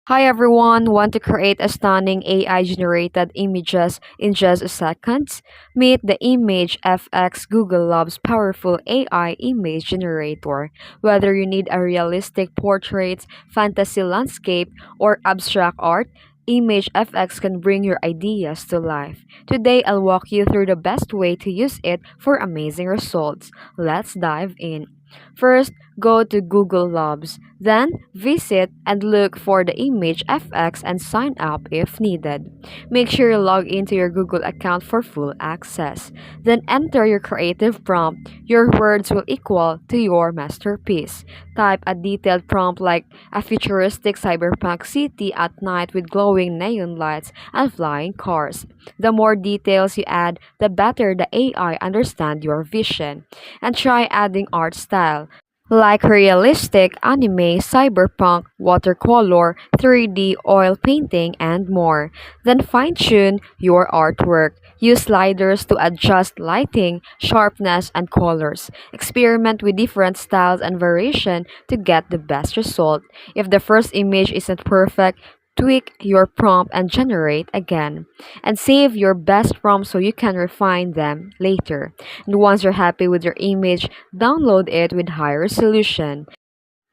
Hi everyone, want to create a stunning AI generated images in just a second? Meet the ImageFX, Google Labs powerful AI image generator. Whether you need a realistic portrait, fantasy landscape, or abstract art, ImageFX can bring your ideas to life. Today I'll walk you through the best way to use it for amazing results. Let's dive in. First, go to Google Labs. Then, visit and look for the image FX and sign up if needed. Make sure you log into your Google account for full access. Then, enter your creative prompt. Your words will equal to your masterpiece. Type a detailed prompt like a futuristic cyberpunk city at night with glowing neon lights and flying cars. The more details you add, the better the AI understand your vision. And try adding art style like realistic anime, cyberpunk, watercolor, 3D oil painting, and more. Then fine tune your artwork. Use sliders to adjust lighting, sharpness, and colors. Experiment with different styles and variation to get the best result. If the first image isn't perfect, tweak your prompt and generate again. And save your best prompts so you can refine them later. And once you're happy with your image, download it with high resolution.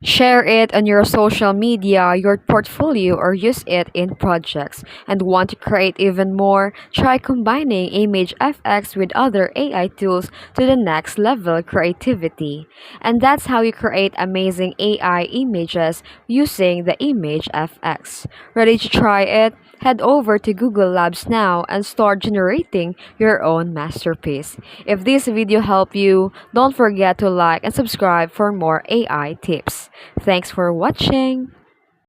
Share it on your social media, your portfolio, or use it in projects. And want to create even more? Try combining ImageFX with other AI tools to the next level creativity. And that's how you create amazing AI images using the ImageFX. Ready to try it? Head over to Google Labs now and start generating your own masterpiece. If this video helped you, don't forget to like and subscribe for more AI tips. Thanks for watching.